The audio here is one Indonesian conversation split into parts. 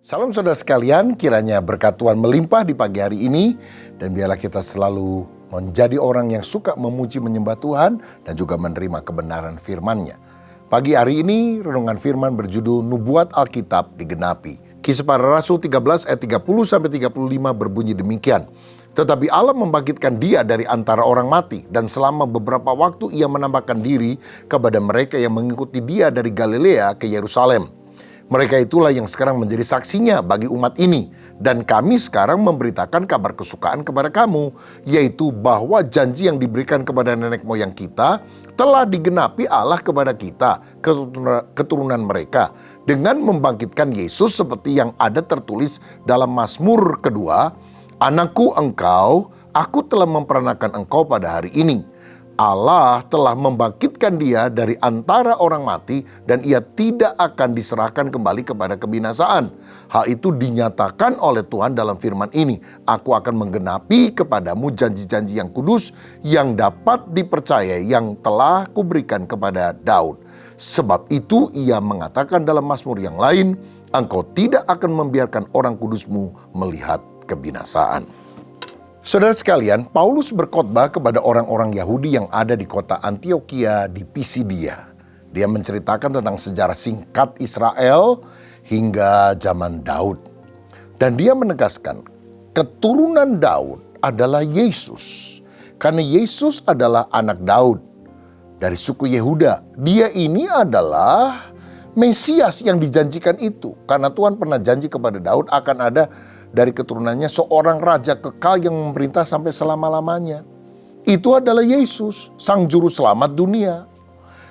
Salam saudara sekalian, kiranya berkat Tuhan melimpah di pagi hari ini. Dan biarlah kita selalu menjadi orang yang suka memuji menyembah Tuhan dan juga menerima kebenaran firman-Nya. Pagi hari ini renungan firman berjudul Nubuat Alkitab Digenapi. Kisah Para Rasul 13 ayat 30-35 berbunyi demikian. Tetapi Allah membangkitkan dia dari antara orang mati, dan selama beberapa waktu ia menampakkan diri kepada mereka yang mengikuti dia dari Galilea ke Yerusalem. Mereka itulah yang sekarang menjadi saksinya bagi umat ini. Dan kami sekarang memberitakan kabar kesukaan kepada kamu, yaitu bahwa janji yang diberikan kepada nenek moyang kita telah digenapi Allah kepada kita, keturunan mereka, dengan membangkitkan Yesus seperti yang ada tertulis dalam Mazmur kedua, "Anakku engkau, aku telah memperanakan engkau pada hari ini." Allah telah membangkitkan dia dari antara orang mati dan ia tidak akan diserahkan kembali kepada kebinasaan. Hal itu dinyatakan oleh Tuhan dalam firman ini. Aku akan menggenapi kepadamu janji-janji yang kudus yang dapat dipercayai yang telah kuberikan kepada Daud. Sebab itu ia mengatakan dalam Mazmur yang lain, engkau tidak akan membiarkan orang kudusmu melihat kebinasaan. Saudara sekalian, Paulus berkhotbah kepada orang-orang Yahudi yang ada di kota Antiokhia di Pisidia. Dia menceritakan tentang sejarah singkat Israel hingga zaman Daud. Dan dia menegaskan, keturunan Daud adalah Yesus. Karena Yesus adalah anak Daud dari suku Yehuda. Dia ini adalah Mesias yang dijanjikan itu. Karena Tuhan pernah janji kepada Daud akan ada dari keturunannya seorang raja kekal yang memerintah sampai selama-lamanya. Itu adalah Yesus, sang juru selamat dunia.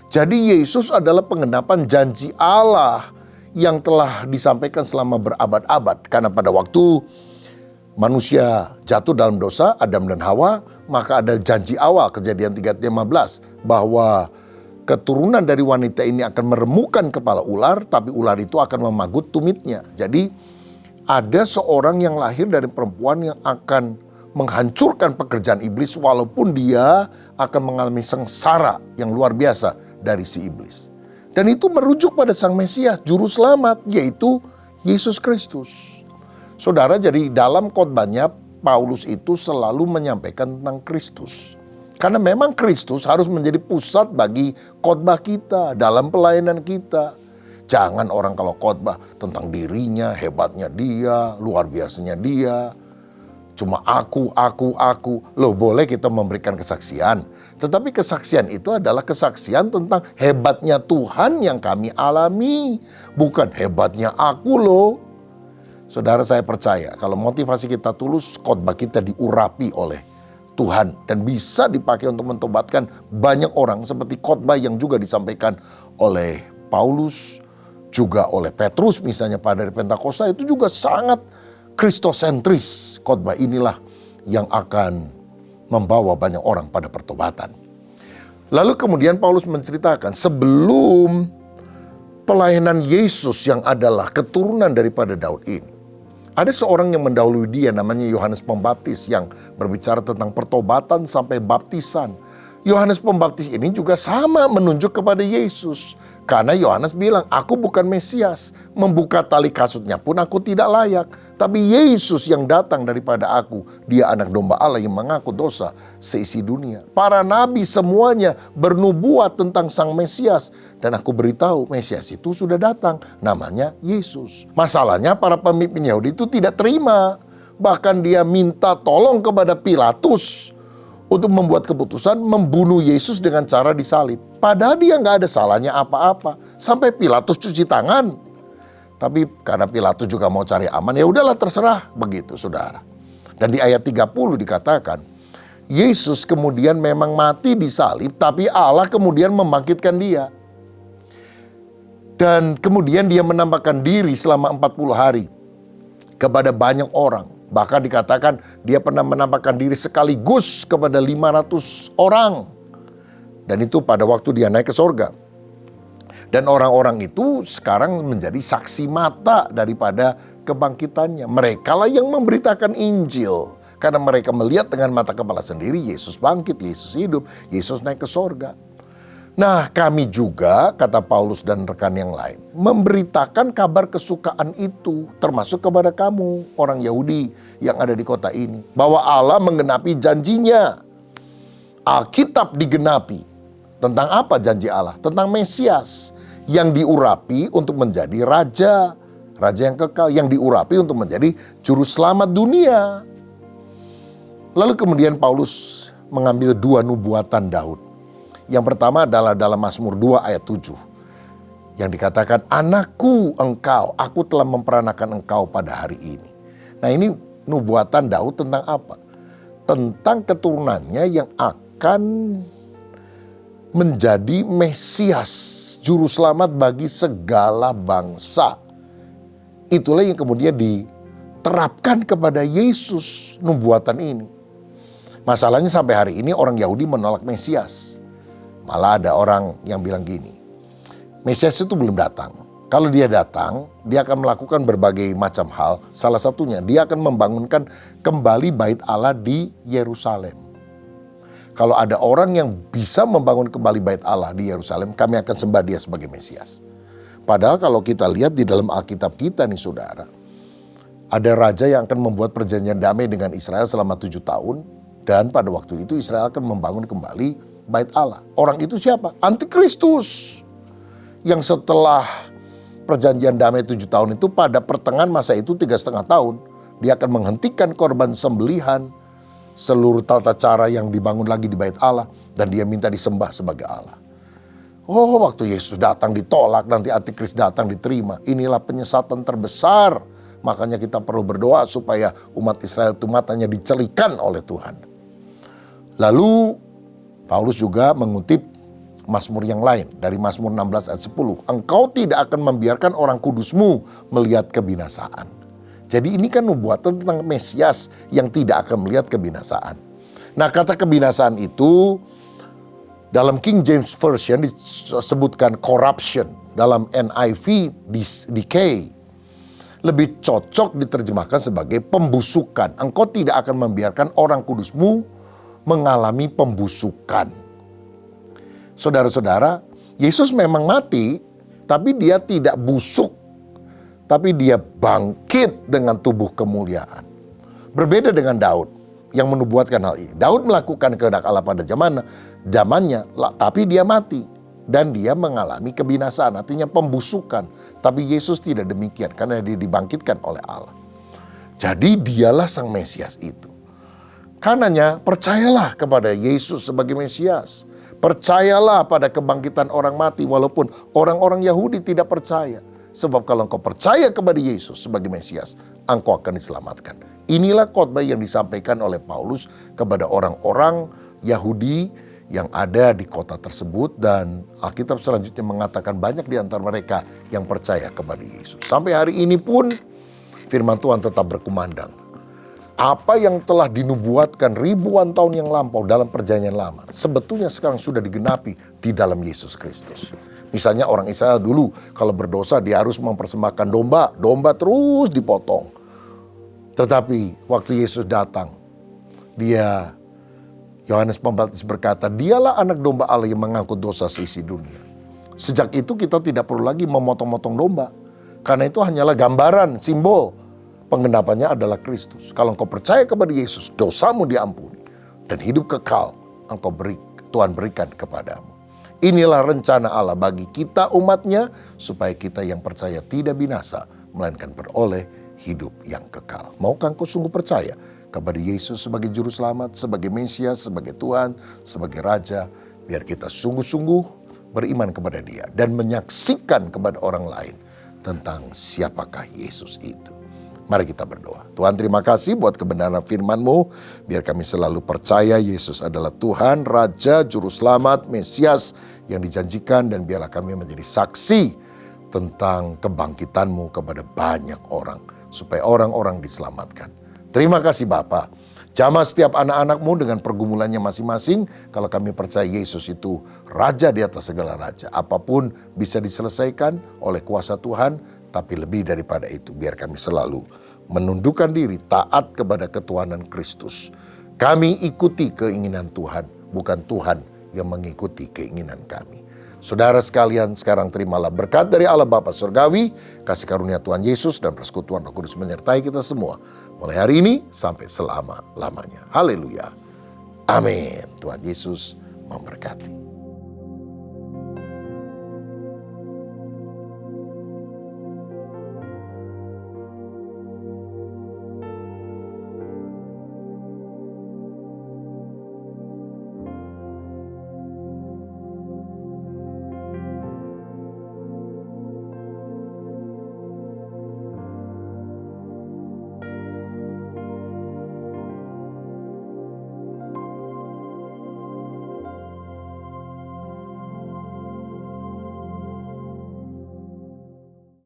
Jadi Yesus adalah penggenapan janji Allah yang telah disampaikan selama berabad-abad. Karena pada waktu manusia jatuh dalam dosa, Adam dan Hawa, maka ada janji awal, Kejadian 3:15, bahwa keturunan dari wanita ini akan meremukkan kepala ular, tapi ular itu akan memagut tumitnya. Jadi ada seorang yang lahir dari perempuan yang akan menghancurkan pekerjaan iblis walaupun dia akan mengalami sengsara yang luar biasa dari si iblis. Dan itu merujuk pada sang Mesias, juru selamat, yaitu Yesus Kristus. Saudara, jadi dalam khotbahnya Paulus itu selalu menyampaikan tentang Kristus. Karena memang Kristus harus menjadi pusat bagi khotbah kita, dalam pelayanan kita. Jangan orang kalau khotbah tentang dirinya, hebatnya dia, luar biasanya dia. Cuma aku. Loh, boleh kita memberikan kesaksian. Tetapi kesaksian itu adalah kesaksian tentang hebatnya Tuhan yang kami alami. Bukan hebatnya aku loh. Saudara, saya percaya kalau motivasi kita tulus, khotbah kita diurapi oleh Tuhan. Dan bisa dipakai untuk mentobatkan banyak orang seperti khotbah yang juga disampaikan oleh Paulus, juga oleh Petrus misalnya pada hari Pentakosta, itu juga sangat kristosentris. Khotbah inilah yang akan membawa banyak orang pada pertobatan. Lalu kemudian Paulus menceritakan sebelum pelayanan Yesus yang adalah keturunan daripada Daud ini, ada seorang yang mendahului dia namanya Yohanes Pembaptis yang berbicara tentang pertobatan sampai baptisan. Yohanes Pembaptis ini juga sama menunjuk kepada Yesus. Karena Yohanes bilang, aku bukan Mesias, membuka tali kasutnya pun aku tidak layak. Tapi Yesus yang datang daripada aku, dia anak domba Allah yang mengaku dosa seisi dunia. Para nabi semuanya bernubuat tentang sang Mesias. Dan aku beritahu, Mesias itu sudah datang, namanya Yesus. Masalahnya para pemimpin Yahudi itu tidak terima. Bahkan dia minta tolong kepada Pilatus untuk membuat keputusan membunuh Yesus dengan cara disalib. Padahal dia nggak ada salahnya apa-apa. Sampai Pilatus cuci tangan. Tapi karena Pilatus juga mau cari aman, ya udahlah terserah begitu, saudara. Dan di ayat 30 dikatakan, Yesus kemudian memang mati disalib, tapi Allah kemudian membangkitkan dia. Dan kemudian dia menampakkan diri selama 40 hari kepada banyak orang. Bahkan dikatakan dia pernah menampakkan diri sekaligus kepada 500 orang. Dan itu pada waktu dia naik ke sorga. Dan orang-orang itu sekarang menjadi saksi mata daripada kebangkitannya. Mereka lah yang memberitakan Injil. Karena mereka melihat dengan mata kepala sendiri Yesus bangkit, Yesus hidup, Yesus naik ke sorga. Nah, kami juga, kata Paulus dan rekan yang lain, memberitakan kabar kesukaan itu, termasuk kepada kamu, orang Yahudi yang ada di kota ini, bahwa Allah menggenapi janjinya. Alkitab digenapi. Tentang apa janji Allah? Tentang Mesias yang diurapi untuk menjadi raja. Raja yang kekal, yang diurapi untuk menjadi juru selamat dunia. Lalu kemudian Paulus mengambil dua nubuatan Daud. Yang pertama adalah dalam Mazmur 2 ayat 7. Yang dikatakan, anakku engkau, aku telah memperanakan engkau pada hari ini. Nah, ini nubuatan Daud tentang apa? Tentang keturunannya yang akan menjadi Mesias, juru selamat bagi segala bangsa. Itulah yang kemudian diterapkan kepada Yesus, nubuatan ini. Masalahnya sampai hari ini orang Yahudi menolak Mesias. Malah ada orang yang bilang gini, Mesias itu belum datang. Kalau dia datang, dia akan melakukan berbagai macam hal. Salah satunya, dia akan membangunkan kembali bait Allah di Yerusalem. Kalau ada orang yang bisa membangun kembali bait Allah di Yerusalem, kami akan sembah dia sebagai Mesias. Padahal kalau kita lihat di dalam Alkitab kita nih saudara, ada raja yang akan membuat perjanjian damai dengan Israel selama 7 tahun. Dan pada waktu itu Israel akan membangun kembali bait Allah. Orang itu siapa? Antikristus. Yang setelah perjanjian damai 7 tahun itu, pada pertengahan masa itu 3,5 tahun, dia akan menghentikan korban sembelihan, seluruh tata cara yang dibangun lagi di bait Allah, dan dia minta disembah sebagai Allah. Oh, waktu Yesus datang ditolak, nanti Antikris datang diterima. Inilah penyesatan terbesar. Makanya kita perlu berdoa supaya umat Israel itu matanya dicelikan oleh Tuhan. Lalu Paulus juga mengutip Mazmur yang lain dari Mazmur 16 ayat 10. Engkau tidak akan membiarkan orang kudusmu melihat kebinasaan. Jadi ini kan nubuatan tentang Mesias yang tidak akan melihat kebinasaan. Nah, kata kebinasaan itu dalam King James Version disebutkan corruption. Dalam NIV decay. Lebih cocok diterjemahkan sebagai pembusukan. Engkau tidak akan membiarkan orang kudusmu mengalami pembusukan. Saudara-saudara, Yesus memang mati, tapi dia tidak busuk. Tapi dia bangkit dengan tubuh kemuliaan. Berbeda dengan Daud yang menubuatkan hal ini. Daud melakukan kehendak Allah pada zamannya, tapi dia mati. Dan dia mengalami kebinasaan, artinya pembusukan. Tapi Yesus tidak demikian, karena dia dibangkitkan oleh Allah. Jadi dialah sang Mesias itu. Karenanya percayalah kepada Yesus sebagai Mesias. Percayalah pada kebangkitan orang mati walaupun orang-orang Yahudi tidak percaya. Sebab kalau engkau percaya kepada Yesus sebagai Mesias, engkau akan diselamatkan. Inilah khotbah yang disampaikan oleh Paulus kepada orang-orang Yahudi yang ada di kota tersebut. Dan Alkitab selanjutnya mengatakan banyak di antara mereka yang percaya kepada Yesus. Sampai hari ini pun firman Tuhan tetap berkumandang. Apa yang telah dinubuatkan ribuan tahun yang lampau dalam perjanjian lama, sebetulnya sekarang sudah digenapi di dalam Yesus Kristus. Misalnya orang Israel dulu kalau berdosa dia harus mempersembahkan domba. Domba terus dipotong. Tetapi waktu Yesus datang, Yohanes Pembaptis berkata, dialah anak domba Allah yang mengangkut dosa seisi dunia. Sejak itu kita tidak perlu lagi memotong-motong domba. Karena itu hanyalah gambaran, simbol. Penggenapannya adalah Kristus. Kalau engkau percaya kepada Yesus, dosamu diampuni. Dan hidup kekal Tuhan berikan kepadamu. Inilah rencana Allah bagi kita umatnya, supaya kita yang percaya tidak binasa, melainkan beroleh hidup yang kekal. Maukah engkau sungguh percaya kepada Yesus sebagai Juru Selamat, sebagai Mesias, sebagai Tuhan, sebagai Raja? Biar kita sungguh-sungguh beriman kepada Dia dan menyaksikan kepada orang lain tentang siapakah Yesus itu. Mari kita berdoa. Tuhan, terima kasih buat kebenaran firman-Mu. Biar kami selalu percaya Yesus adalah Tuhan, Raja, Juru Selamat, Mesias yang dijanjikan. Dan biarlah kami menjadi saksi tentang kebangkitan-Mu kepada banyak orang. Supaya orang-orang diselamatkan. Terima kasih Bapa. Jamah setiap anak-anak-Mu dengan pergumulannya masing-masing. Kalau kami percaya Yesus itu Raja di atas segala raja. Apapun bisa diselesaikan oleh kuasa Tuhan. Tapi lebih daripada itu, biar kami selalu menundukkan diri, taat kepada ketuhanan Kristus. Kami ikuti keinginan Tuhan, bukan Tuhan yang mengikuti keinginan kami. Saudara sekalian, sekarang terimalah berkat dari Allah Bapa Surgawi, kasih karunia Tuhan Yesus, dan persekutuan Roh Kudus menyertai kita semua. Mulai hari ini sampai selama-lamanya. Haleluya. Amin. Tuhan Yesus memberkati.